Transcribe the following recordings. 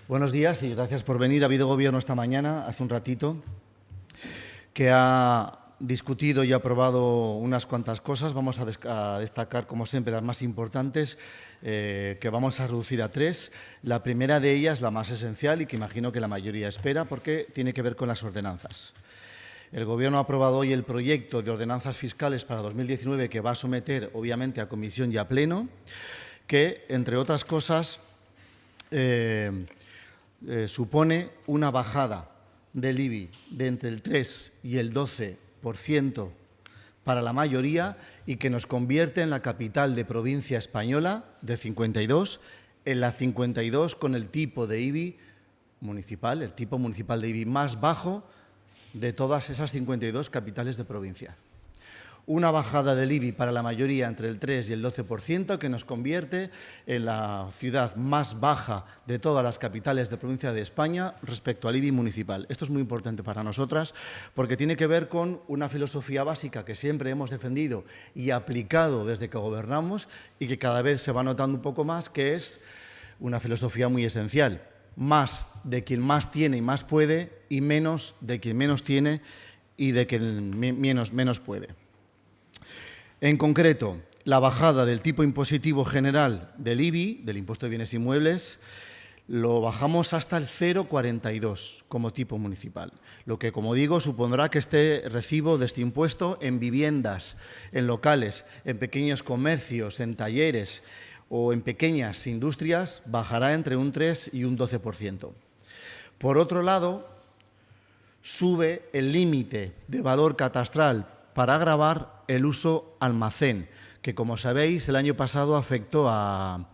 Buenos días y gracias por venir. Ha habido gobierno esta mañana, hace un ratito, que ha discutido y aprobado unas cuantas cosas. Vamos a destacar, como siempre, las más importantes, que vamos a reducir a tres. La primera de ellas, la más esencial y que imagino que la mayoría espera, porque tiene que ver con las ordenanzas. El Gobierno ha aprobado hoy el proyecto de ordenanzas fiscales para 2019 que va a someter, obviamente, a comisión y a pleno, que, entre otras cosas, supone una bajada del IBI de entre el 3 y el 12% para la mayoría y que nos convierte en la capital de provincia española de 52 en la 52 con el tipo de IBI municipal, el tipo municipal de IBI más bajo de todas esas 52 capitales de provincia. Una bajada del IBI para la mayoría entre el 3 y el 12% que nos convierte en la ciudad más baja de todas las capitales de provincia de España respecto al IBI municipal. Esto es muy importante para nosotras porque tiene que ver con una filosofía básica que siempre hemos defendido y aplicado desde que gobernamos y que cada vez se va notando un poco más, que es una filosofía muy esencial. Más de quien más tiene y más puede y menos de quien menos tiene y de quien menos puede. En concreto, la bajada del tipo impositivo general del IBI, del Impuesto de Bienes Inmuebles, lo bajamos hasta el 0,42 como tipo municipal, lo que, como digo, supondrá que este recibo de este impuesto en viviendas, en locales, en pequeños comercios, en talleres o en pequeñas industrias bajará entre un 3 y un 12%. Por otro lado, sube el límite de valor catastral para gravar el uso almacén, que, como sabéis, el año pasado afectó a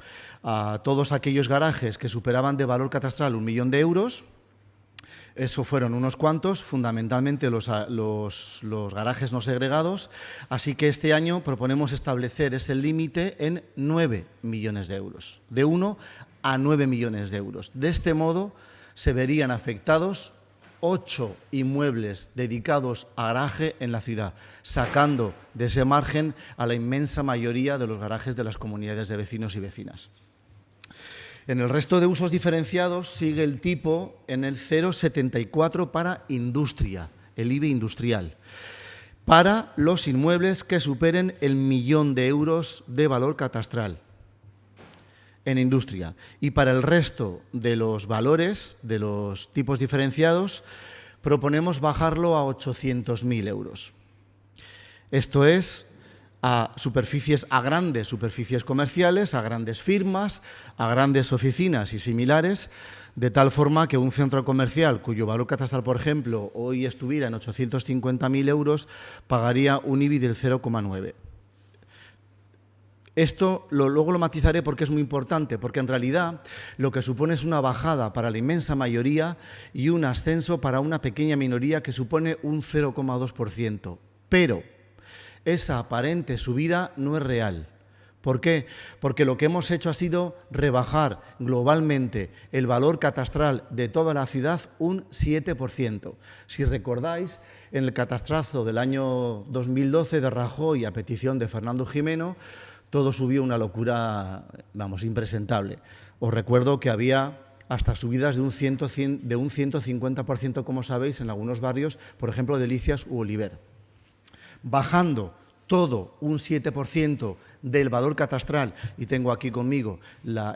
todos aquellos garajes que superaban de valor catastral 1 millón de euros. Eso fueron unos cuantos, fundamentalmente los garajes no segregados, así que este año proponemos establecer ese límite en 9 millones de euros, de 1 a 9 millones de euros. De este modo se verían afectados 8 inmuebles dedicados a garaje en la ciudad, sacando de ese margen a la inmensa mayoría de los garajes de las comunidades de vecinos y vecinas. En el resto de usos diferenciados sigue el tipo en el 0,74 para industria, el IBI industrial, para los inmuebles que superen el 1 millón de euros de valor catastral en industria. Y para el resto de los valores, de los tipos diferenciados, proponemos bajarlo a 800.000 euros. Esto es a grandes superficies comerciales, a grandes firmas, a grandes oficinas y similares, de tal forma que un centro comercial cuyo valor catastral, por ejemplo, hoy estuviera en 850.000 euros, pagaría un IBI del 0,9. Esto luego lo matizaré porque es muy importante, porque en realidad lo que supone es una bajada para la inmensa mayoría y un ascenso para una pequeña minoría que supone un 0,2%. Pero esa aparente subida no es real. ¿Por qué? Porque lo que hemos hecho ha sido rebajar globalmente el valor catastral de toda la ciudad un 7%. Si recordáis, en el catastrazo del año 2012 de Rajoy a petición de Fernando Jimeno, todo subió una locura, impresentable. Os recuerdo que había hasta subidas de un 150%, como sabéis, en algunos barrios, por ejemplo, Delicias u Oliver. Bajando todo un 7% del valor catastral, y tengo aquí conmigo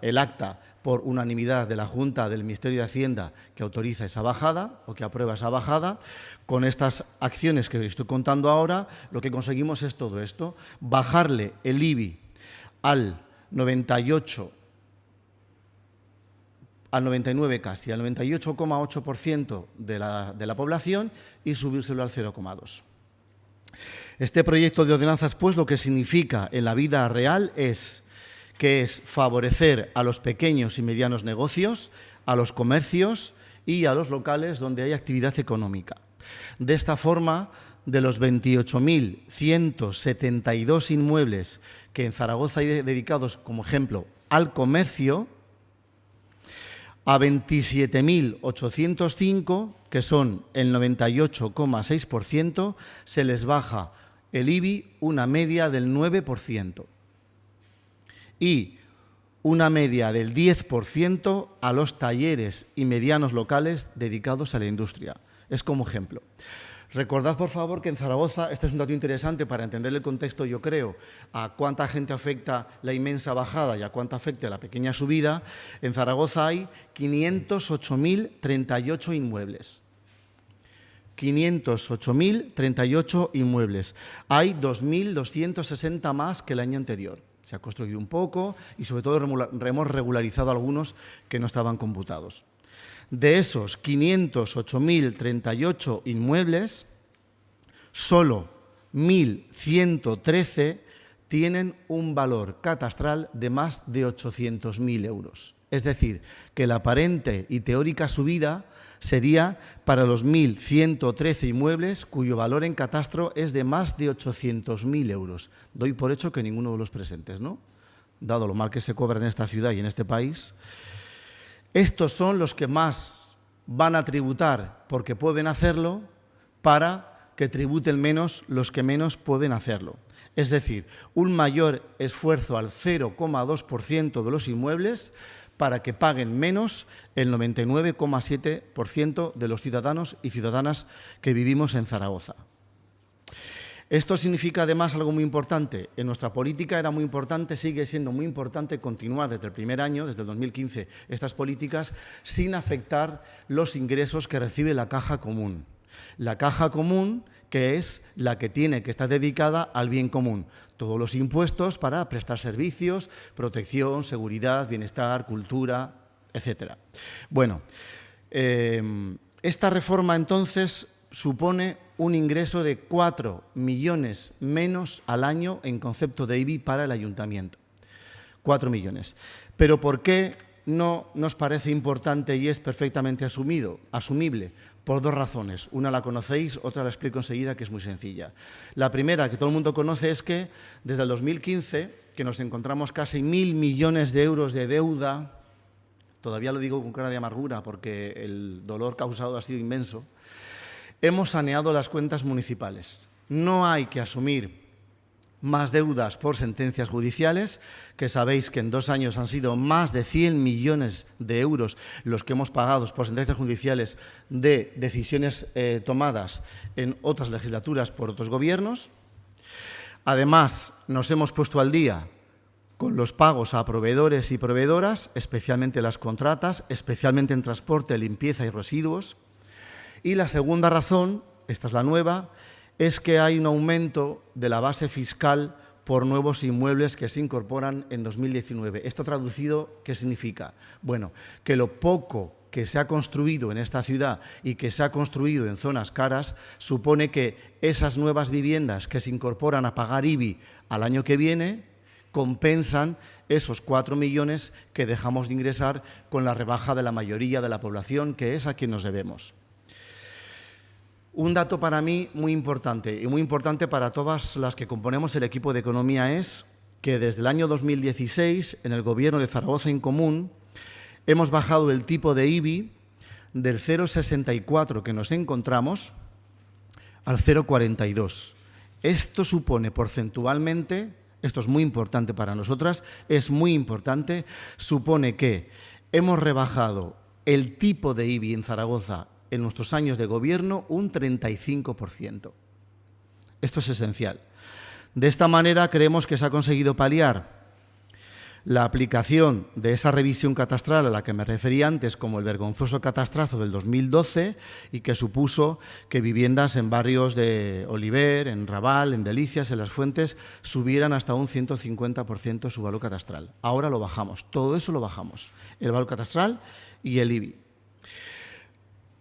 el acta por unanimidad de la Junta del Ministerio de Hacienda que autoriza esa bajada o que aprueba esa bajada, con estas acciones que os estoy contando ahora, lo que conseguimos es todo esto: bajarle el IBI al 98, al 99 casi, al 98,8% de la población y subírselo al 0,2%. Este proyecto de ordenanzas, pues, lo que significa en la vida real es favorecer a los pequeños y medianos negocios, a los comercios y a los locales donde hay actividad económica. De esta forma, de los 28.172 inmuebles que en Zaragoza hay dedicados, como ejemplo, al comercio, a 27.805, que son el 98,6%, se les baja el IBI una media del 9%. Y una media del 10% a los talleres y medianos locales dedicados a la industria. Es como ejemplo. Recordad, por favor, que en Zaragoza, este es un dato interesante para entender el contexto, yo creo, a cuánta gente afecta la inmensa bajada y a cuánta afecta la pequeña subida. En Zaragoza hay 508.038 inmuebles. 508.038 inmuebles. Hay 2.260 más que el año anterior. Se ha construido un poco y, sobre todo, hemos regularizado algunos que no estaban computados. De esos 508.038 inmuebles, solo 1.113 tienen un valor catastral de más de 800.000 euros. Es decir, que la aparente y teórica subida sería para los 1.113 inmuebles cuyo valor en catastro es de más de 800.000 euros. Doy por hecho que ninguno de los presentes, ¿no? Dado lo mal que se cobra en esta ciudad y en este país. Estos son los que más van a tributar porque pueden hacerlo para que tributen menos los que menos pueden hacerlo. Es decir, un mayor esfuerzo al 0,2% de los inmuebles para que paguen menos el 99,7% de los ciudadanos y ciudadanas que vivimos en Zaragoza. Esto significa además algo muy importante. En nuestra política era muy importante, sigue siendo muy importante continuar desde el primer año, desde el 2015, estas políticas sin afectar los ingresos que recibe la caja común. La caja común, que es la que tiene que estar dedicada al bien común. Todos los impuestos para prestar servicios, protección, seguridad, bienestar, cultura, etc. Bueno, esta reforma entonces supone un ingreso de 4 millones menos al año en concepto de IBI para el ayuntamiento. 4 millones. Pero ¿por qué no nos parece importante y es perfectamente asumible? Por dos razones. Una la conocéis, otra la explico enseguida, que es muy sencilla. La primera, que todo el mundo conoce, es que desde el 2015, que nos encontramos casi 1.000 millones de euros de deuda, todavía lo digo con cara de amargura porque el dolor causado ha sido inmenso, hemos saneado las cuentas municipales. No hay que asumir más deudas por sentencias judiciales, que sabéis que en 2 años han sido más de 100 millones de euros los que hemos pagado por sentencias judiciales de decisiones tomadas en otras legislaturas por otros gobiernos. Además, nos hemos puesto al día con los pagos a proveedores y proveedoras, especialmente las contratas, especialmente en transporte, limpieza y residuos. Y la segunda razón, esta es la nueva, es que hay un aumento de la base fiscal por nuevos inmuebles que se incorporan en 2019. Esto traducido, ¿qué significa? Bueno, que lo poco que se ha construido en esta ciudad y que se ha construido en zonas caras supone que esas nuevas viviendas que se incorporan a pagar IBI al año que viene compensan esos 4 millones que dejamos de ingresar con la rebaja de la mayoría de la población, que es a quien nos debemos. Un dato para mí muy importante y muy importante para todas las que componemos el equipo de economía es que desde el año 2016, en el Gobierno de Zaragoza en Común, hemos bajado el tipo de IBI del 0,64 que nos encontramos al 0,42. Esto supone porcentualmente, esto es muy importante para nosotras, es muy importante, supone que hemos rebajado el tipo de IBI en Zaragoza en nuestros años de gobierno un 35%. Esto es esencial. De esta manera creemos que se ha conseguido paliar la aplicación de esa revisión catastral a la que me refería antes como el vergonzoso catastrazo del 2012 y que supuso que viviendas en barrios de Oliver, en Raval, en Delicias, en Las Fuentes, subieran hasta un 150% su valor catastral. Ahora lo bajamos, todo eso lo bajamos, el valor catastral y el IBI.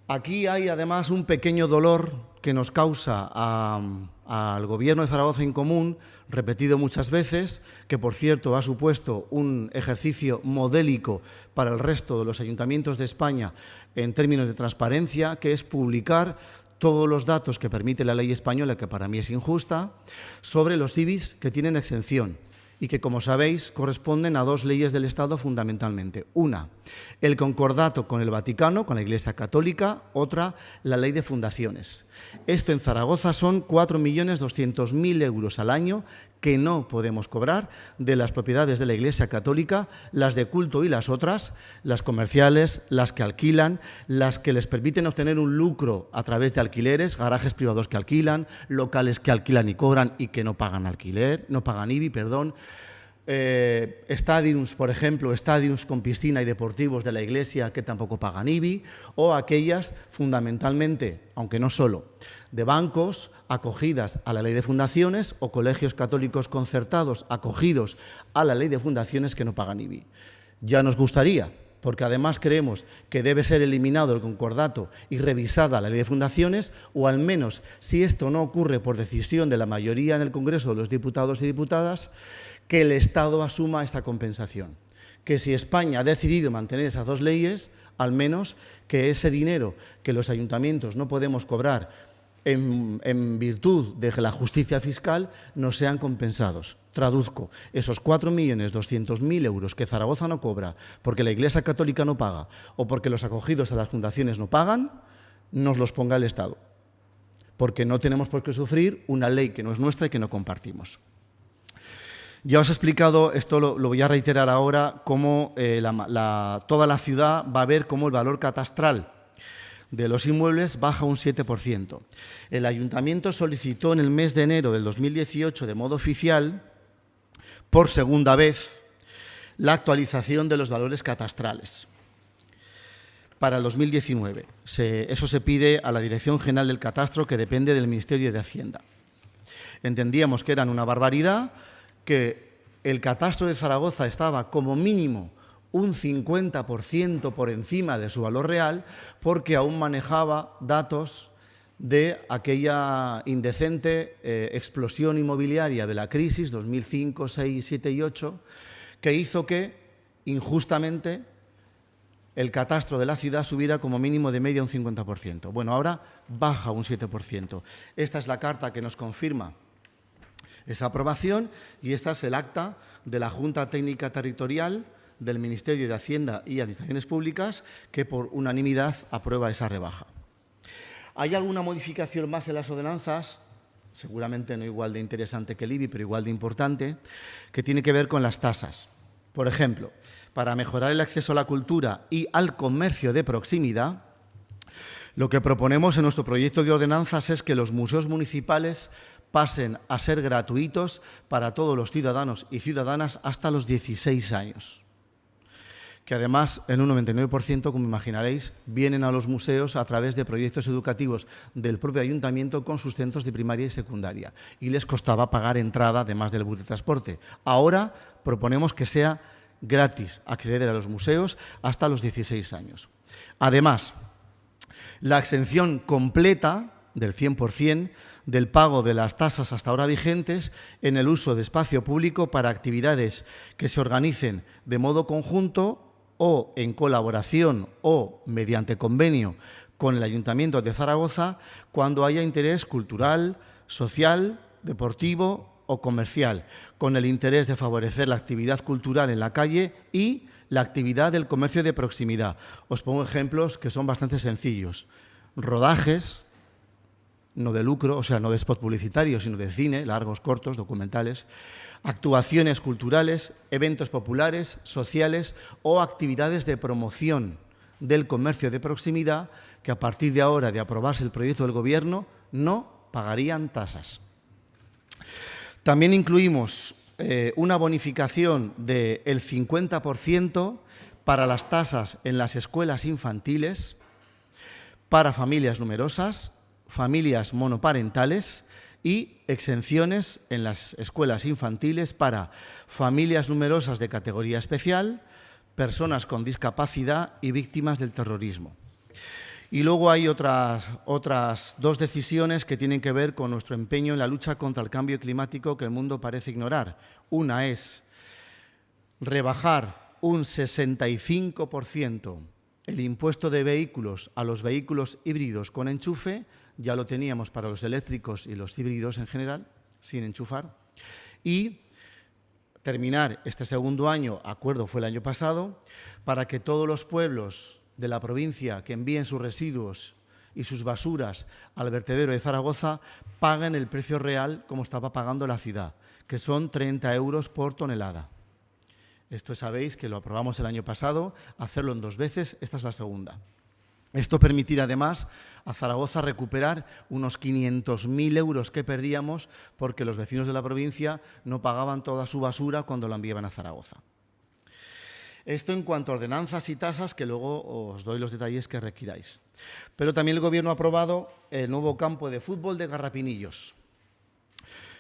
Aquí hay además un pequeño dolor que nos causa al Gobierno de Zaragoza en Común, repetido muchas veces, que por cierto ha supuesto un ejercicio modélico para el resto de los ayuntamientos de España en términos de transparencia, que es publicar todos los datos que permite la ley española, que para mí es injusta, sobre los IBIs que tienen exención. y que, como sabéis, corresponden a dos leyes del Estado fundamentalmente. Una, el concordato con el Vaticano, con la Iglesia Católica; otra, la ley de fundaciones. Esto en Zaragoza son 4.200.000 euros al año que no podemos cobrar de las propiedades de la Iglesia Católica, las de culto y las otras, las comerciales, las que alquilan, las que les permiten obtener un lucro a través de alquileres, garajes privados que alquilan, locales que alquilan y cobran y que no pagan alquiler, no pagan IBI, perdón. Estadiums, por ejemplo, estadiums con piscina y deportivos de la Iglesia que tampoco pagan IBI, o aquellas fundamentalmente, aunque no solo, de bancos acogidas a la ley de fundaciones o colegios católicos concertados acogidos a la ley de fundaciones que no pagan IBI. Ya nos gustaría, porque además creemos que debe ser eliminado el concordato y revisada la ley de fundaciones, o al menos, si esto no ocurre por decisión de la mayoría en el Congreso de los Diputados y Diputadas, que el Estado asuma esa compensación. Que si España ha decidido mantener esas dos leyes, al menos que ese dinero que los ayuntamientos no podemos cobrar en virtud de la justicia fiscal nos sean compensados. Traduzco, esos 4.200.000 euros que Zaragoza no cobra porque la Iglesia Católica no paga o porque los acogidos a las fundaciones no pagan, nos los ponga el Estado, porque no tenemos por qué sufrir una ley que no es nuestra y que no compartimos. Ya os he explicado, esto lo voy a reiterar ahora, cómo toda la ciudad va a ver cómo el valor catastral de los inmuebles baja un 7%. El Ayuntamiento solicitó en el mes de enero del 2018 de modo oficial, por segunda vez, la actualización de los valores catastrales para el 2019. Eso se pide a la Dirección General del Catastro, que depende del Ministerio de Hacienda. Entendíamos que eran una barbaridad, que el catastro de Zaragoza estaba como mínimo un 50% por encima de su valor real, porque aún manejaba datos de aquella indecente explosión inmobiliaria de la crisis 2005, 6, 7 y 8, que hizo que, injustamente, el catastro de la ciudad subiera como mínimo de media un 50%. Bueno, ahora baja un 7%. Esta es la carta que nos confirma esa aprobación, y esta es el acta de la Junta Técnica Territorial del Ministerio de Hacienda y Administraciones Públicas, que por unanimidad aprueba esa rebaja. ¿Hay alguna modificación más en las ordenanzas? Seguramente no igual de interesante que el IBI, pero igual de importante, que tiene que ver con las tasas. Por ejemplo, para mejorar el acceso a la cultura y al comercio de proximidad, lo que proponemos en nuestro proyecto de ordenanzas es que los museos municipales pasen a ser gratuitos para todos los ciudadanos y ciudadanas hasta los 16 años. Que además, en un 99%, como imaginaréis, vienen a los museos a través de proyectos educativos del propio ayuntamiento con sus centros de primaria y secundaria, y les costaba pagar entrada, además del bus de transporte. Ahora proponemos que sea gratis acceder a los museos hasta los 16 años. Además, la exención completa del 100% del pago de las tasas hasta ahora vigentes en el uso de espacio público para actividades que se organicen de modo conjunto o en colaboración o mediante convenio con el Ayuntamiento de Zaragoza, cuando haya interés cultural, social, deportivo o comercial, con el interés de favorecer la actividad cultural en la calle y la actividad del comercio de proximidad. Os pongo ejemplos que son bastante sencillos. Rodajes, no de lucro, o sea, no de spot publicitario, sino de cine, largos, cortos, documentales, actuaciones culturales, eventos populares, sociales o actividades de promoción del comercio de proximidad que a partir de ahora de aprobarse el proyecto del Gobierno no pagarían tasas. También incluimos una bonificación del 50% para las tasas en las escuelas infantiles para familias numerosas, familias monoparentales y exenciones en las escuelas infantiles para familias numerosas de categoría especial, personas con discapacidad y víctimas del terrorismo. Y luego hay otras dos decisiones que tienen que ver con nuestro empeño en la lucha contra el cambio climático que el mundo parece ignorar. Una es rebajar un 65% el impuesto de vehículos a los vehículos híbridos con enchufe. Ya lo teníamos para los eléctricos y los híbridos en general, sin enchufar. Y terminar este segundo año, acuerdo fue el año pasado, para que todos los pueblos de la provincia que envíen sus residuos y sus basuras al vertedero de Zaragoza paguen el precio real como estaba pagando la ciudad, que son 30 euros por tonelada. Esto sabéis que lo aprobamos el año pasado, hacerlo en 2 veces, esta es la segunda. Esto permitirá además a Zaragoza recuperar unos 500.000 euros que perdíamos porque los vecinos de la provincia no pagaban toda su basura cuando la enviaban a Zaragoza. Esto en cuanto a ordenanzas y tasas, que luego os doy los detalles que requiráis. Pero también el Gobierno ha aprobado el nuevo campo de fútbol de Garrapinillos,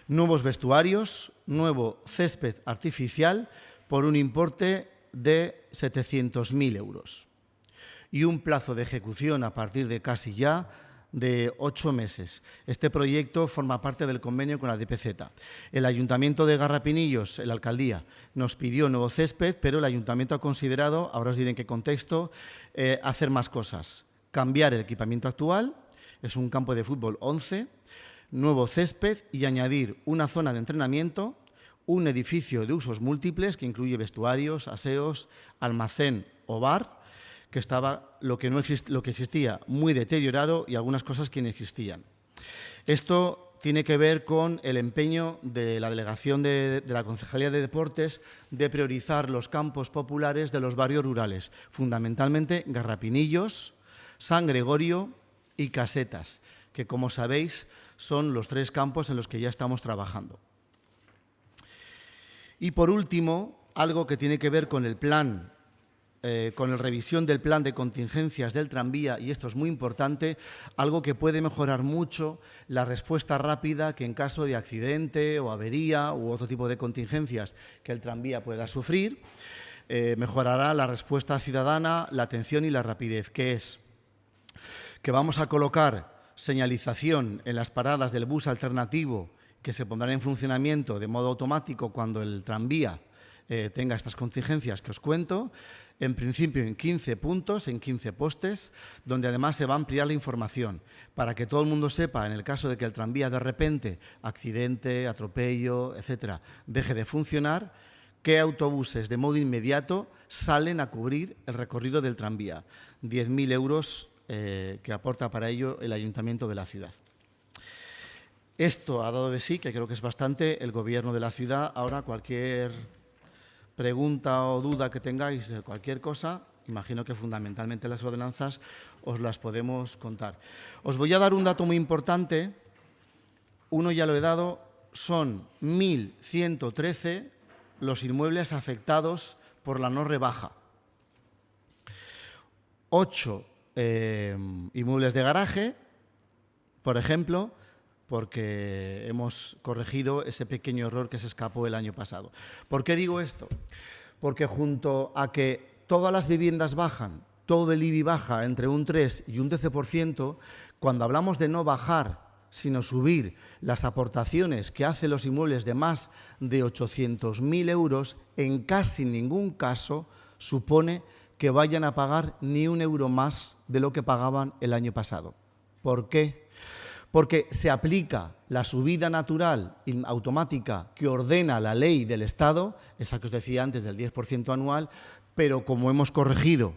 nuevos vestuarios, nuevo césped artificial por un importe de 700.000 euros. Y un plazo de ejecución a partir de casi ya de 8 meses. Este proyecto forma parte del convenio con la DPZ. El Ayuntamiento de Garrapinillos, la alcaldía, nos pidió nuevo césped, pero el Ayuntamiento ha considerado, ahora os diré en qué contexto, hacer más cosas. Cambiar el equipamiento actual, es un campo de fútbol 11, nuevo césped y añadir una zona de entrenamiento, un edificio de usos múltiples que incluye vestuarios, aseos, almacén o bar, que estaba lo que existía muy deteriorado y algunas cosas que no existían. Esto tiene que ver con el empeño de la delegación de la Concejalía de Deportes de priorizar los campos populares de los barrios rurales, fundamentalmente Garrapinillos, San Gregorio y Casetas, que como sabéis son los 3 campos en los que ya estamos trabajando. Y por último, algo que tiene que ver con el plan, con la revisión del plan de contingencias del tranvía, y esto es muy importante, algo que puede mejorar mucho la respuesta rápida que en caso de accidente o avería u otro tipo de contingencias que el tranvía pueda sufrir, mejorará la respuesta ciudadana, la atención y la rapidez, que es que vamos a colocar señalización en las paradas del bus alternativo que se pondrán en funcionamiento de modo automático cuando el tranvía tenga estas contingencias que os cuento, en principio en 15 puntos, en 15 postes, donde además se va a ampliar la información para que todo el mundo sepa, en el caso de que el tranvía de repente, accidente, atropello, etcétera, deje de funcionar, qué autobuses de modo inmediato salen a cubrir el recorrido del tranvía. 10.000 euros que aporta para ello el Ayuntamiento de la ciudad. Esto ha dado de sí, que creo que es bastante, el Gobierno de la ciudad. Ahora cualquier pregunta o duda que tengáis de cualquier cosa, imagino que fundamentalmente las ordenanzas os las podemos contar. Os voy a dar un dato muy importante, uno ya lo he dado, son 1.113 los inmuebles afectados por la no rebaja. 8 inmuebles de garaje, por ejemplo, porque hemos corregido ese pequeño error que se escapó el año pasado. ¿Por qué digo esto? Porque junto a que todas las viviendas bajan, todo el IBI baja entre un 3 y un 12%, cuando hablamos de no bajar, sino subir las aportaciones que hacen los inmuebles de más de 800.000 euros, en casi ningún caso supone que vayan a pagar ni un euro más de lo que pagaban el año pasado. ¿Por qué? Porque se aplica la subida natural automática que ordena la ley del Estado, esa que os decía antes del 10% anual, pero como hemos corregido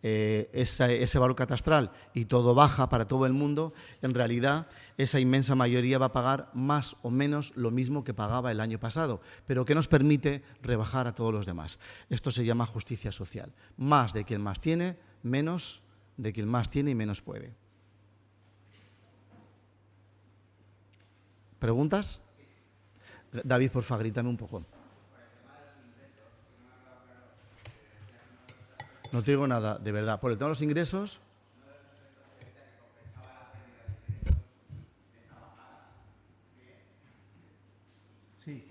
ese valor catastral y todo baja para todo el mundo, en realidad esa inmensa mayoría va a pagar más o menos lo mismo que pagaba el año pasado, pero que nos permite rebajar a todos los demás. Esto se llama justicia social. Más de quien más tiene, menos de quien más tiene y menos puede. ¿Preguntas? David, por favor, grítame un poco. No te digo nada, de verdad. Por el tema de los ingresos... Sí.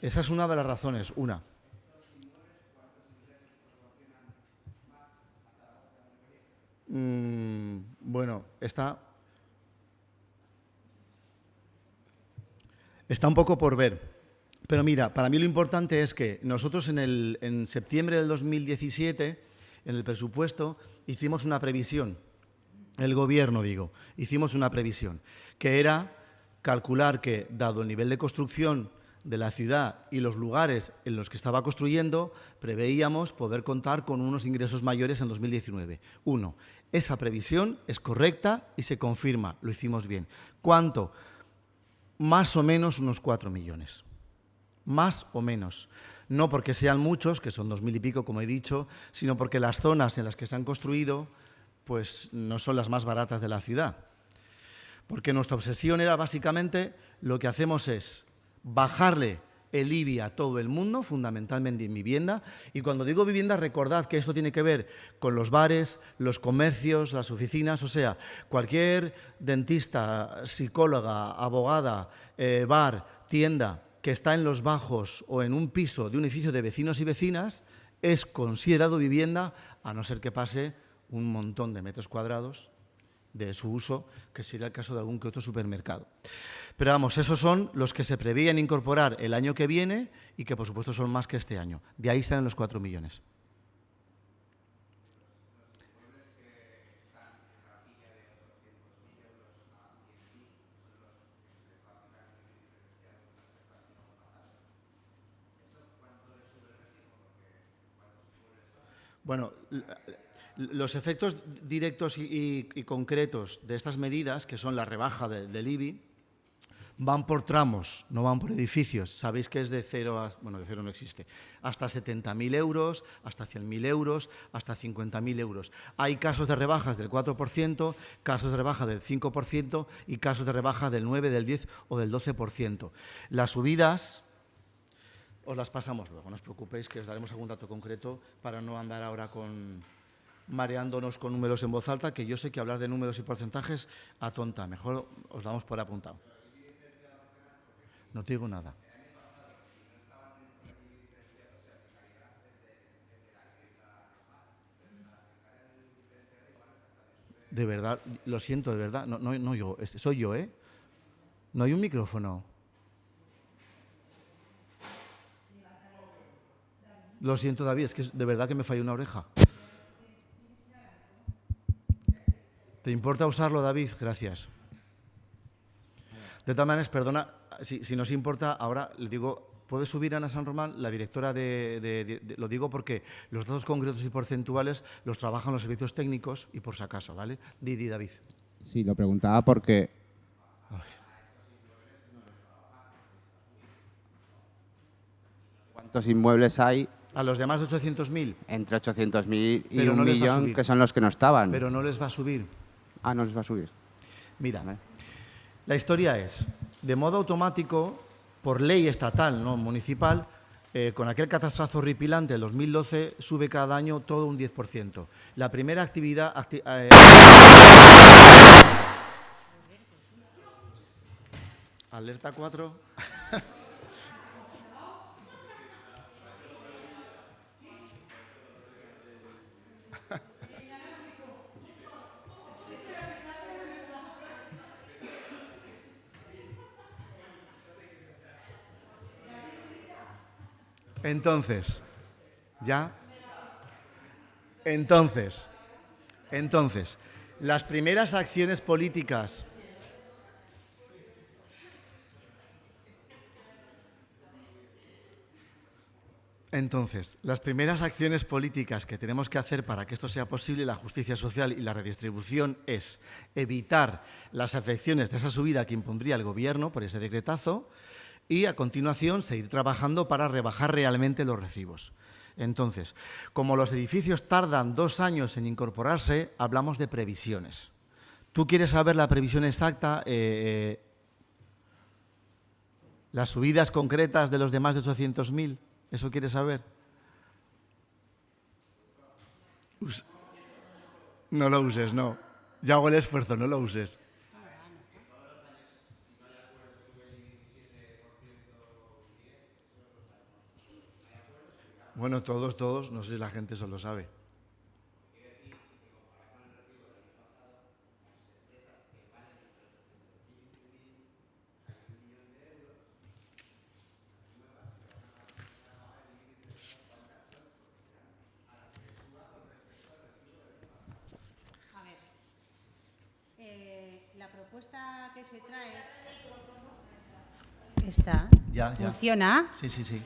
Esa es una de las razones, una. Bueno, está un poco por ver. Pero mira, para mí lo importante es que nosotros en septiembre del 2017, en el presupuesto, hicimos una previsión, el Gobierno, hicimos una previsión, que era calcular que, dado el nivel de construcción de la ciudad y los lugares en los que estaba construyendo, preveíamos poder contar con unos ingresos mayores en 2019. Uno, esa previsión es correcta y se confirma, lo hicimos bien. ¿Cuánto? Más o menos unos 4 millones. Más o menos. No porque sean muchos, que son 2.000 y pico, como he dicho, sino porque las zonas en las que se han construido pues no son las más baratas de la ciudad. Porque nuestra obsesión era básicamente, lo que hacemos es bajarle el IBI a todo el mundo, fundamentalmente en vivienda. Y cuando digo vivienda, recordad que esto tiene que ver con los bares, los comercios, las oficinas, o sea, cualquier dentista, psicóloga, abogada, bar, tienda que está en los bajos o en un piso de un edificio de vecinos y vecinas es considerado vivienda, a no ser que pase un montón de metros cuadrados de su uso, que sería el caso de algún que otro supermercado. Pero vamos, esos son los que se preveían incorporar el año que viene y que por supuesto son más que este año. De ahí salen los 4 millones. Bueno, los efectos directos y concretos de estas medidas, que son la rebaja del IBI, van por tramos, no van por edificios. Sabéis que es de cero a... Bueno, de cero no existe. Hasta 70.000 euros, hasta 100.000 euros, hasta 50.000 euros. Hay casos de rebajas del 4%, casos de rebaja del 5% y casos de rebaja del 9, del 10 o del 12%. Las subidas os las pasamos luego, no os preocupéis, que os daremos algún dato concreto para no andar ahora mareándonos con números en voz alta, que yo sé que hablar de números y porcentajes atonta. Mejor os damos por apuntado. No te digo nada. De verdad, lo siento, de verdad. No yo, soy yo, ¿eh? No hay un micrófono. Lo siento, David, es que de verdad que me falló una oreja. ¿Te importa usarlo, David? Gracias. De todas maneras, perdona, si nos importa, ahora le digo, ¿puede subir Ana San Román, la directora lo digo porque los datos concretos y porcentuales los trabajan los servicios técnicos y por si acaso, ¿vale? David. Sí, lo preguntaba porque... ¿Cuántos inmuebles hay? A los demás de 800.000. Entre 800.000 y Pero no 1.000.000, que son los que no estaban. Pero no les va a subir. Ah, no les va a subir. Mira, la historia es, de modo automático, por ley estatal, no municipal, con aquel catastrazo horripilante del 2012, sube cada año todo un 10%. La primera actividad... Alerta 4. Entonces, las primeras acciones políticas que tenemos que hacer para que esto sea posible, la justicia social y la redistribución, es evitar las afecciones de esa subida que impondría el Gobierno por ese decretazo y, a continuación, seguir trabajando para rebajar realmente los recibos. Entonces, como los edificios tardan 2 años en incorporarse, hablamos de previsiones. ¿Tú quieres saber la previsión exacta? Las subidas concretas de los de más de 800.000, ¿eso quieres saber? No lo uses, no. Ya hago el esfuerzo, no lo uses. Bueno, todos, no sé si la gente eso lo sabe. A ver, la propuesta que se trae está, Ya. funciona. Sí.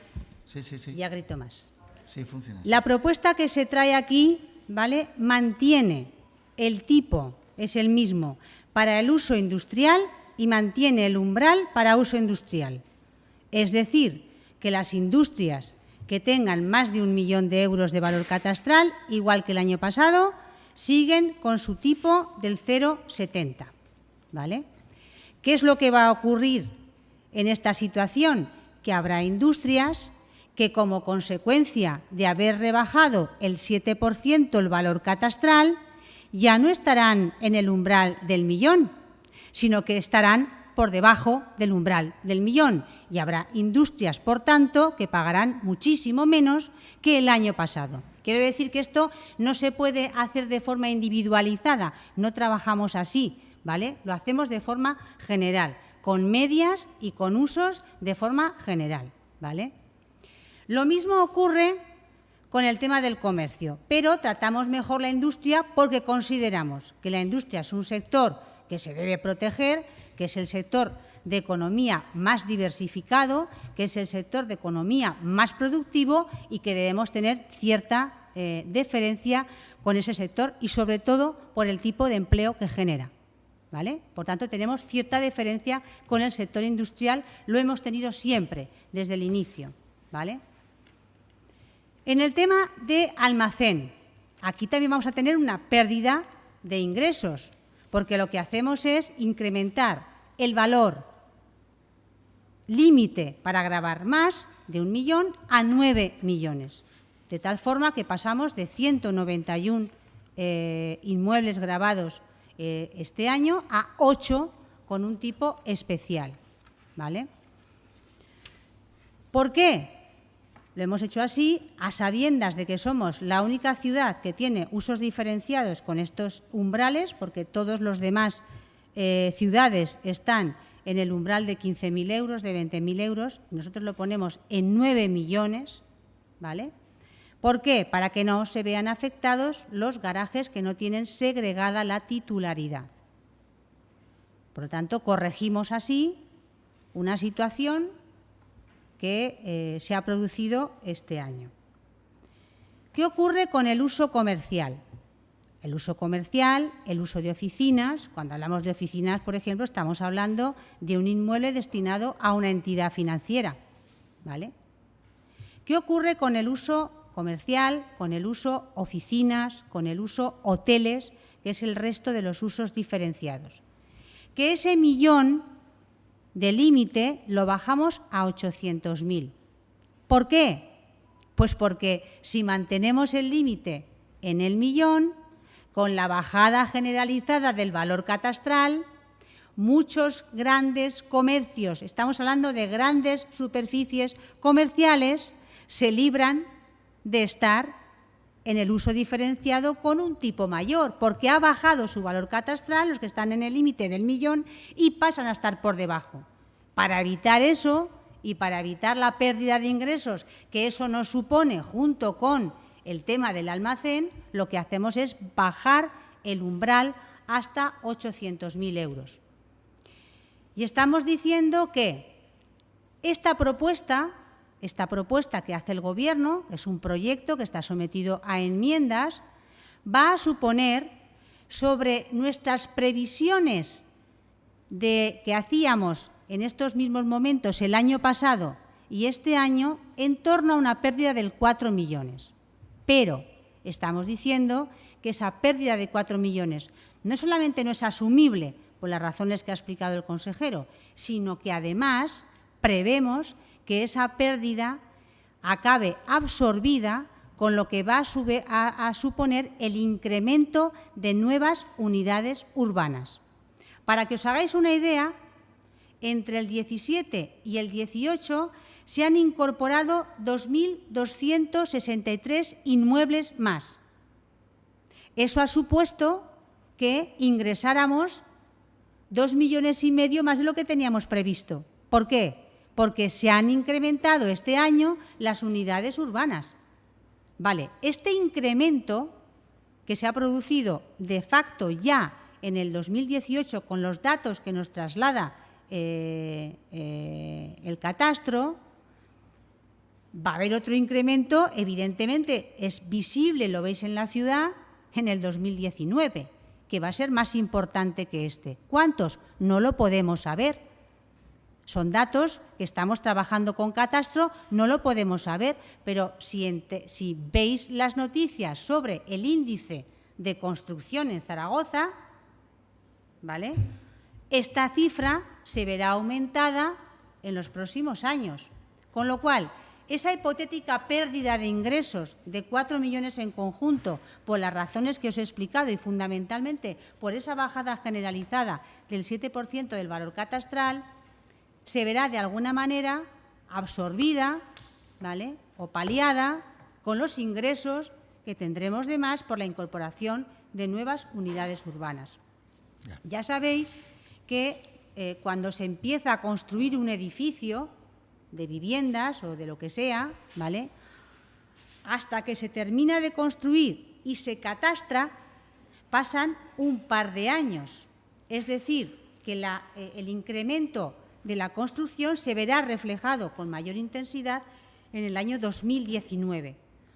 Ya grito más. Sí, funciona. La propuesta que se trae aquí, ¿vale?, mantiene el tipo, es el mismo, para el uso industrial y mantiene el umbral para uso industrial. Es decir, que las industrias que tengan más de 1 millón de euros de valor catastral, igual que el año pasado, siguen con su tipo del 0,70. ¿Vale? ¿Qué es lo que va a ocurrir en esta situación? Que habrá industrias que, como consecuencia de haber rebajado el 7% el valor catastral, ya no estarán en el umbral del millón, sino que estarán por debajo del umbral del millón. Y habrá industrias, por tanto, que pagarán muchísimo menos que el año pasado. Quiero decir que esto no se puede hacer de forma individualizada, no trabajamos así, ¿vale? Lo hacemos de forma general, con medias y con usos de forma general, ¿vale? Lo mismo ocurre con el tema del comercio, pero tratamos mejor la industria porque consideramos que la industria es un sector que se debe proteger, que es el sector de economía más diversificado, que es el sector de economía más productivo y que debemos tener cierta deferencia con ese sector y, sobre todo, por el tipo de empleo que genera, ¿vale? Por tanto, tenemos cierta deferencia con el sector industrial, lo hemos tenido siempre, desde el inicio, ¿vale? En el tema de almacén, aquí también vamos a tener una pérdida de ingresos, porque lo que hacemos es incrementar el valor límite para gravar más de 1 millón a 9 millones, de tal forma que pasamos de 191 inmuebles grabados este año a 8 con un tipo especial, ¿vale? ¿Por qué? Lo hemos hecho así a sabiendas de que somos la única ciudad que tiene usos diferenciados con estos umbrales, porque todos los demás ciudades están en el umbral de 15.000 euros, de 20.000 euros. Nosotros lo ponemos en 9 millones, ¿vale? ¿Por qué? Para que no se vean afectados los garajes que no tienen segregada la titularidad. Por lo tanto, corregimos así una situación que se ha producido este año. ¿Qué ocurre con el uso comercial? El uso comercial, el uso de oficinas. Cuando hablamos de oficinas, por ejemplo, estamos hablando de un inmueble destinado a una entidad financiera, ¿vale? ¿Qué ocurre con el uso comercial, con el uso oficinas, con el uso hoteles, que es el resto de los usos diferenciados? Que ese millón de límite lo bajamos a 800.000. ¿Por qué? Pues porque si mantenemos el límite en el millón, con la bajada generalizada del valor catastral, muchos grandes comercios, estamos hablando de grandes superficies comerciales, se libran de estar en el uso diferenciado con un tipo mayor, porque ha bajado su valor catastral, los que están en el límite del millón, y pasan a estar por debajo. Para evitar eso y para evitar la pérdida de ingresos que eso nos supone junto con el tema del almacén, lo que hacemos es bajar el umbral hasta 800.000 euros. Y estamos diciendo que esta propuesta que hace el Gobierno, que es un proyecto que está sometido a enmiendas, va a suponer sobre nuestras previsiones que hacíamos en estos mismos momentos el año pasado y este año en torno a una pérdida del 4 millones. Pero estamos diciendo que esa pérdida de 4 millones no solamente no es asumible por las razones que ha explicado el consejero, sino que además prevemos que esa pérdida acabe absorbida con lo que va a suponer el incremento de nuevas unidades urbanas. Para que os hagáis una idea, entre el 17 y el 18 se han incorporado 2.263 inmuebles más. Eso ha supuesto que ingresáramos 2,5 millones más de lo que teníamos previsto. ¿Por qué? Porque se han incrementado este año las unidades urbanas. Vale, este incremento que se ha producido de facto ya en el 2018, con los datos que nos traslada el catastro, va a haber otro incremento, evidentemente es visible, lo veis en la ciudad, en el 2019, que va a ser más importante que este. ¿Cuántos? No lo podemos saber. Son datos que estamos trabajando con catastro, no lo podemos saber, pero si veis las noticias sobre el índice de construcción en Zaragoza, ¿vale?, esta cifra se verá aumentada en los próximos años. Con lo cual, esa hipotética pérdida de ingresos de 4 millones en conjunto, por las razones que os he explicado y fundamentalmente por esa bajada generalizada del 7% del valor catastral, se verá de alguna manera absorbida, ¿vale?, o paliada con los ingresos que tendremos de más por la incorporación de nuevas unidades urbanas. Ya sabéis que cuando se empieza a construir un edificio de viviendas o de lo que sea, ¿vale?, hasta que se termina de construir y se catastra, pasan un par de años. Es decir, que el incremento de la construcción se verá reflejado con mayor intensidad en el año 2019,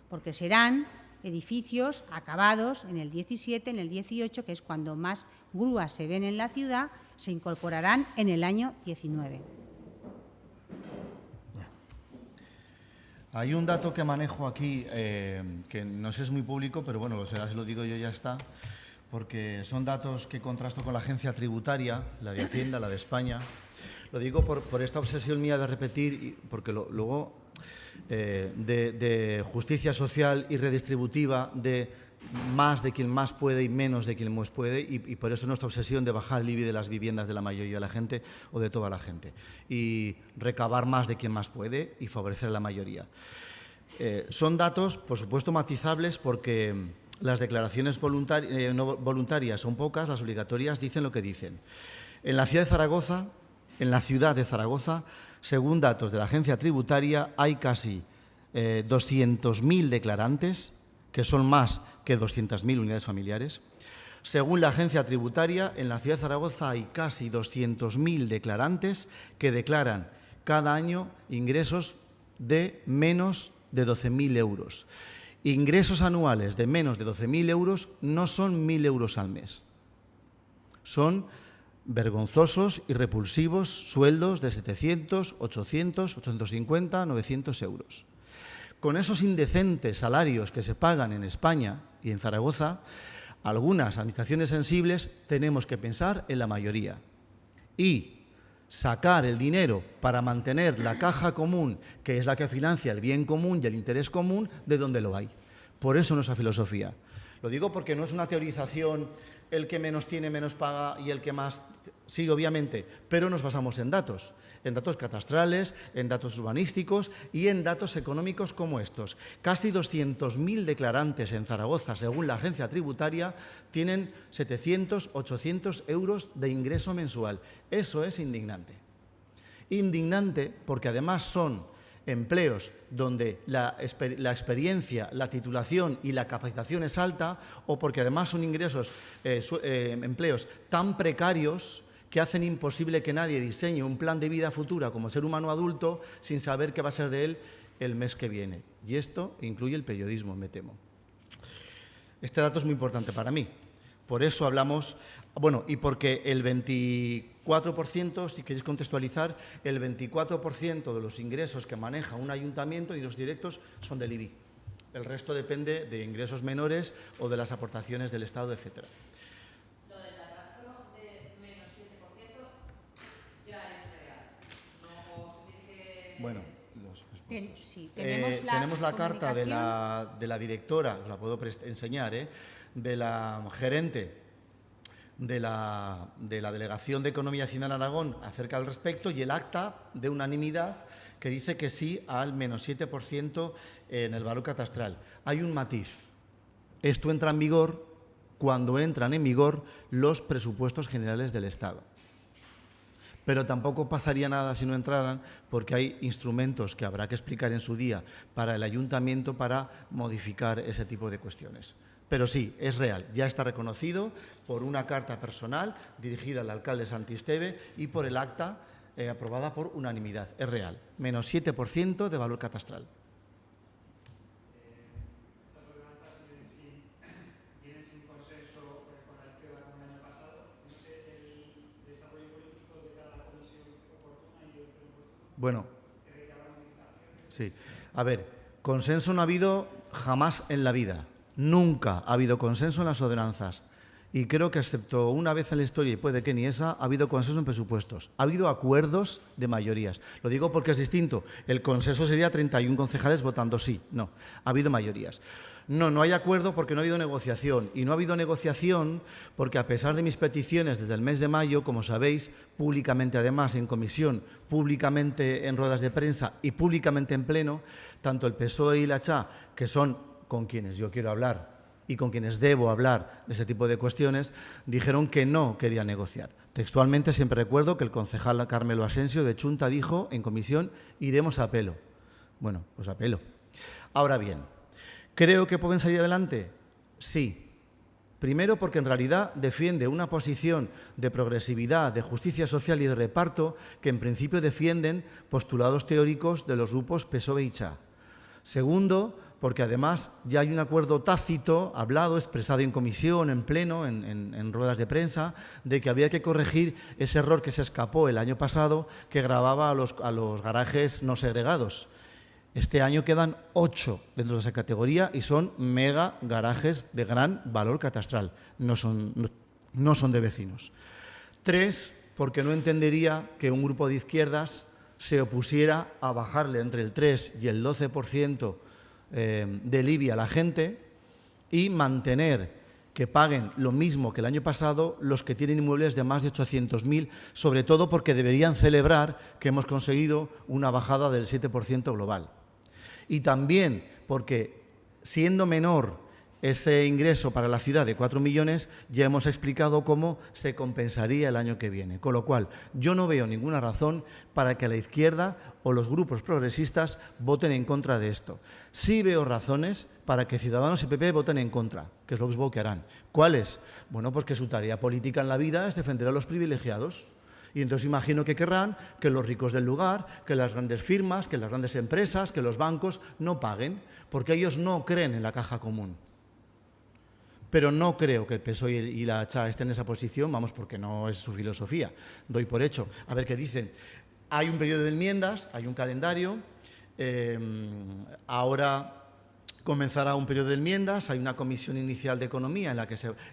porque serán edificios acabados en el 17, en el 18, que es cuando más grúas se ven en la ciudad, se incorporarán en el año 19. Hay un dato que manejo aquí, que no sé, es muy público, pero bueno, si lo digo yo ya está, porque son datos que contrasto con la agencia tributaria, la de Hacienda, la de España. Lo digo por esta obsesión mía de repetir, porque luego de justicia social y redistributiva, de más de quien más puede y menos de quien más puede, y por eso nuestra obsesión de bajar el IBI de las viviendas de la mayoría de la gente o de toda la gente, y recabar más de quien más puede y favorecer a la mayoría. Son datos, por supuesto, matizables, porque las declaraciones no voluntarias son pocas, las obligatorias dicen lo que dicen. En la ciudad de Zaragoza, según datos de la agencia tributaria, hay casi 200.000 declarantes, que son más que 200.000 unidades familiares. Según la agencia tributaria, en la ciudad de Zaragoza hay casi 200.000 declarantes que declaran cada año ingresos de menos de 12.000 euros. Ingresos anuales de menos de 12.000 euros no son 1.000 euros al mes. Son vergonzosos y repulsivos sueldos de 700, 800, 850, 900 euros. Con esos indecentes salarios que se pagan en España y en Zaragoza, algunas administraciones sensibles tenemos que pensar en la mayoría y sacar el dinero para mantener la caja común, que es la que financia el bien común y el interés común, de donde lo hay. Por eso nuestra filosofía. Lo digo porque no es una teorización, el que menos tiene menos paga y el que más, sí, obviamente, pero nos basamos en datos catastrales, en datos urbanísticos y en datos económicos como estos. Casi 200.000 declarantes en Zaragoza, según la agencia tributaria, tienen 700, 800 euros de ingreso mensual. Eso es indignante. Indignante porque además son empleos donde la experiencia, la titulación y la capacitación es alta, o porque además son ingresos, empleos tan precarios que hacen imposible que nadie diseñe un plan de vida futura como ser humano adulto sin saber qué va a ser de él el mes que viene. Y esto incluye el periodismo, me temo. Este dato es muy importante para mí. Por eso hablamos, bueno, y porque el 24%, si queréis contextualizar, el 24% de los ingresos que maneja un ayuntamiento y los directos son del IBI. El resto depende de ingresos menores o de las aportaciones del Estado, etcétera. Lo del catastro de menos 7% ya es real. No se tiene que... Bueno, los presupuestos. Sí, tenemos la carta de la directora, os la puedo enseñar, de la gerente de la Delegación de Economía y Hacienda en Aragón acerca del respecto, y el acta de unanimidad que dice que sí al menos 7% en el valor catastral. Hay un matiz. Esto entra en vigor cuando entran en vigor los presupuestos generales del Estado. Pero tampoco pasaría nada si no entraran, porque hay instrumentos que habrá que explicar en su día para el ayuntamiento para modificar ese tipo de cuestiones. Pero sí, es real, ya está reconocido por una carta personal dirigida al alcalde Santisteve y por el acta aprobada por unanimidad. Es real, menos 7% de valor catastral. Estas ordenanzas vienen sin consenso con la izquierda como el año pasado. No sé el desarrollo político de cada comisión oportuna y el pleno oportuno. Bueno, ¿Cree que habrá modificaciones? sí. A ver, consenso no ha habido jamás en la vida. Nunca ha habido consenso en las ordenanzas. Y creo que excepto una vez en la historia, y puede que ni esa, ha habido consenso en presupuestos. Ha habido acuerdos de mayorías. Lo digo porque es distinto. El consenso sería 31 concejales votando sí. No, ha habido mayorías. No hay acuerdo porque no ha habido negociación. Y no ha habido negociación porque a pesar de mis peticiones desde el mes de mayo, como sabéis, públicamente además en comisión, públicamente en ruedas de prensa y públicamente en pleno, tanto el PSOE y la CHA, que son con quienes yo quiero hablar y con quienes debo hablar de ese tipo de cuestiones, dijeron que no querían negociar. Textualmente siempre recuerdo que el concejal Carmelo Asensio de Chunta dijo en comisión: iremos a pelo. Bueno, pues a pelo. Ahora bien, ¿creo que pueden salir adelante? Sí. Primero porque en realidad defiende una posición de progresividad, de justicia social y de reparto que en principio defienden postulados teóricos de los grupos PSOE y CHA. Segundo, porque además ya hay un acuerdo tácito, hablado, expresado en comisión, en pleno, en ruedas de prensa, de que había que corregir ese error que se escapó el año pasado, que gravaba a los garajes no segregados. Este año quedan 8 dentro de esa categoría y son mega garajes de gran valor catastral, no son de vecinos. 3, porque no entendería que un grupo de izquierdas se opusiera a bajarle entre el 3 y el 12% del IBI a la gente y mantener que paguen lo mismo que el año pasado los que tienen inmuebles de más de 800.000, sobre todo porque deberían celebrar que hemos conseguido una bajada del 7% global. Y también porque, siendo menor ese ingreso para la ciudad de 4 millones, ya hemos explicado cómo se compensaría el año que viene. Con lo cual, yo no veo ninguna razón para que la izquierda o los grupos progresistas voten en contra de esto. Sí veo razones para que Ciudadanos y PP voten en contra, que es lo que supongo que harán. ¿Cuáles? Bueno, pues que su tarea política en la vida es defender a los privilegiados. Y entonces imagino que querrán que los ricos del lugar, que las grandes firmas, que las grandes empresas, que los bancos no paguen, porque ellos no creen en la caja común. Pero no creo que el PSOE y la CHA estén en esa posición, vamos, porque no es su filosofía. Doy por hecho. A ver qué dicen. Hay un periodo de enmiendas, hay un calendario. Ahora comenzará un periodo de enmiendas. Hay una comisión inicial de economía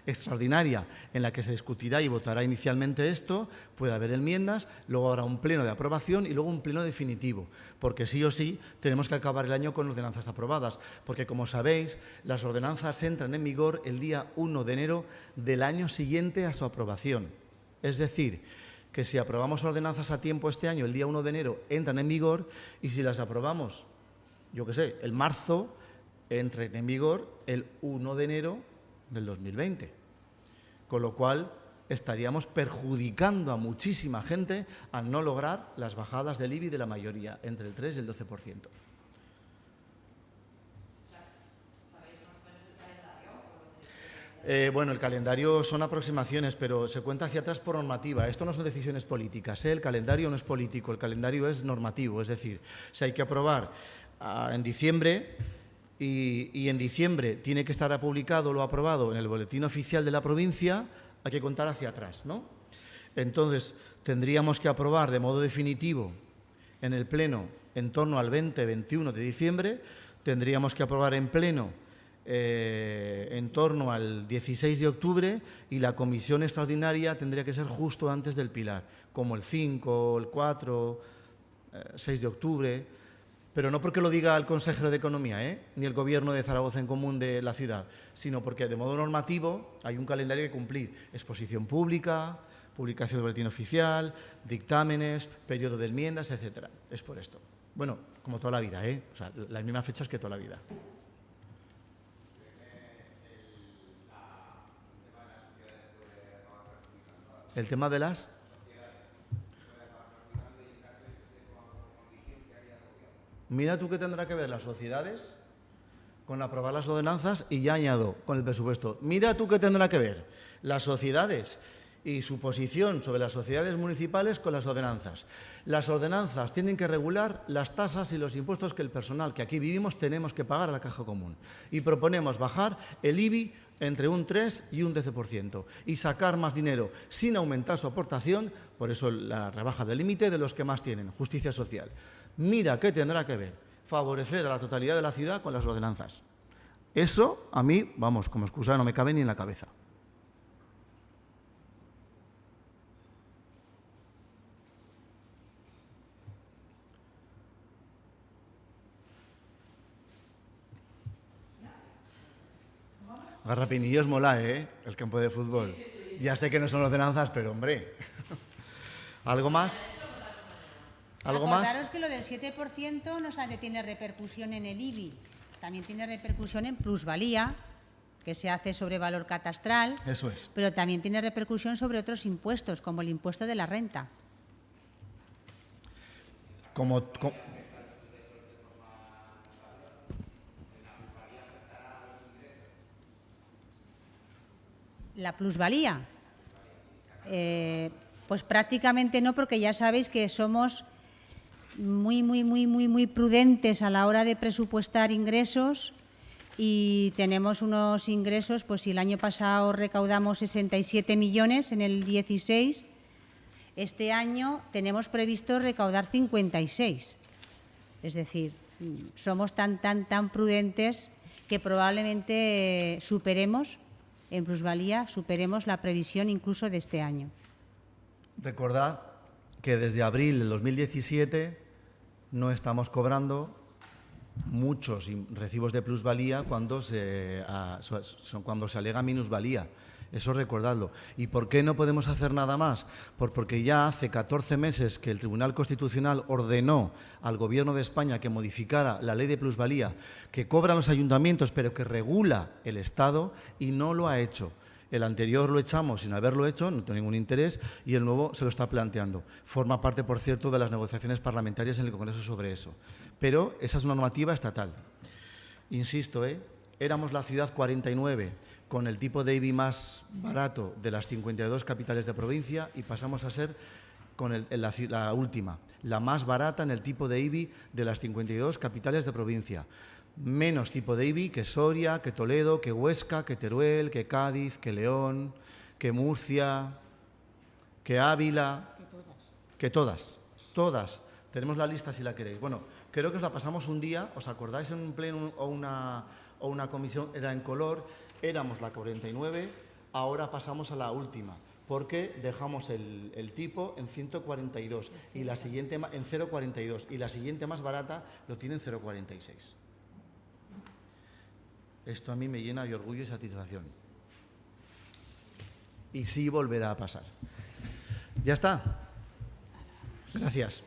extraordinaria en la que se discutirá y votará inicialmente esto. Puede haber enmiendas, luego habrá un pleno de aprobación y luego un pleno definitivo, porque sí o sí tenemos que acabar el año con ordenanzas aprobadas, porque como sabéis, las ordenanzas entran en vigor el día 1 de enero del año siguiente a su aprobación. Es decir, que si aprobamos ordenanzas a tiempo este año, el día 1 de enero entran en vigor, y si las aprobamos, yo qué sé, el marzo, entren en vigor el 1 de enero del 2020. Con lo cual estaríamos perjudicando a muchísima gente al no lograr las bajadas del IBI de la mayoría, entre el 3 y el 12%. ¿Sabéis más o menos el calendario? Bueno, el calendario son aproximaciones, pero se cuenta hacia atrás por normativa. Esto no son decisiones políticas, ¿eh? El calendario no es político, el calendario es normativo. Es decir, si hay que aprobar en diciembre, y en diciembre tiene que estar publicado lo aprobado en el boletín oficial de la provincia, hay que contar hacia atrás, ¿no? Entonces, tendríamos que aprobar de modo definitivo en el Pleno en torno al 20-21 de diciembre, tendríamos que aprobar en Pleno en torno al 16 de octubre y la comisión extraordinaria tendría que ser justo antes del Pilar, como el 5, el 4, 6 de octubre, pero no porque lo diga el consejero de Economía, ni el Gobierno de Zaragoza en Común de la ciudad, sino porque de modo normativo hay un calendario que cumplir. Exposición pública, publicación del boletín oficial, dictámenes, periodo de enmiendas, etcétera. Es por esto. Bueno, como toda la vida, o sea, las mismas fechas que toda la vida. El tema de las... Mira tú qué tendrá que ver las sociedades con aprobar las ordenanzas y ya añado con el presupuesto. Mira tú qué tendrá que ver las sociedades y su posición sobre las sociedades municipales con las ordenanzas. Las ordenanzas tienen que regular las tasas y los impuestos que el personal que aquí vivimos tenemos que pagar a la caja común. Y proponemos bajar el IBI entre un 3 y un 12% y sacar más dinero sin aumentar su aportación, por eso la rebaja del límite de los que más tienen, justicia social. Mira qué tendrá que ver favorecer a la totalidad de la ciudad con las ordenanzas. Eso a mí, vamos, como excusa no me cabe ni en la cabeza. Garrapinillos mola, ¿eh? El campo de fútbol. Ya sé que no son ordenanzas, pero hombre. ¿Algo más? ¿Algo más? Acordaros que lo del 7% no solamente tiene repercusión en el IBI, también tiene repercusión en plusvalía, que se hace sobre valor catastral. Eso es. Pero también tiene repercusión sobre otros impuestos, como el impuesto de la renta. La plusvalía. Pues prácticamente no, porque ya sabéis que somos muy prudentes a la hora de presupuestar ingresos y tenemos unos ingresos, pues si el año pasado recaudamos 67 millones en el 16, este año tenemos previsto recaudar 56. Es decir, somos tan prudentes que probablemente superemos en plusvalía, superemos la previsión incluso de este año. Recordad que desde abril del 2017 no estamos cobrando muchos recibos de plusvalía cuando se alega minusvalía. Eso recordadlo. ¿Y por qué no podemos hacer nada más? Porque ya hace 14 meses que el Tribunal Constitucional ordenó al Gobierno de España que modificara la ley de plusvalía, que cobran los ayuntamientos pero que regula el Estado, y no lo ha hecho. El anterior lo echamos sin haberlo hecho, no tengo ningún interés, y el nuevo se lo está planteando. Forma parte, por cierto, de las negociaciones parlamentarias en el Congreso sobre eso. Pero esa es una normativa estatal. Insisto, éramos la ciudad 49 con el tipo de IBI más barato de las 52 capitales de provincia y pasamos a ser con la última, la más barata en el tipo de IBI de las 52 capitales de provincia. Menos tipo de IBI que Soria, que Toledo, que Huesca, que Teruel, que Cádiz, que León, que Murcia, que Ávila, que todas. Tenemos la lista si la queréis. Bueno, creo que os la pasamos un día, ¿os acordáis en un pleno o una comisión? Era en color, éramos la 49, ahora pasamos a la última, porque dejamos el tipo en 142 y la siguiente en 0,42 y la siguiente más barata lo tiene en 0,46. Esto a mí me llena de orgullo y satisfacción. Y sí volverá a pasar. Ya está. Gracias.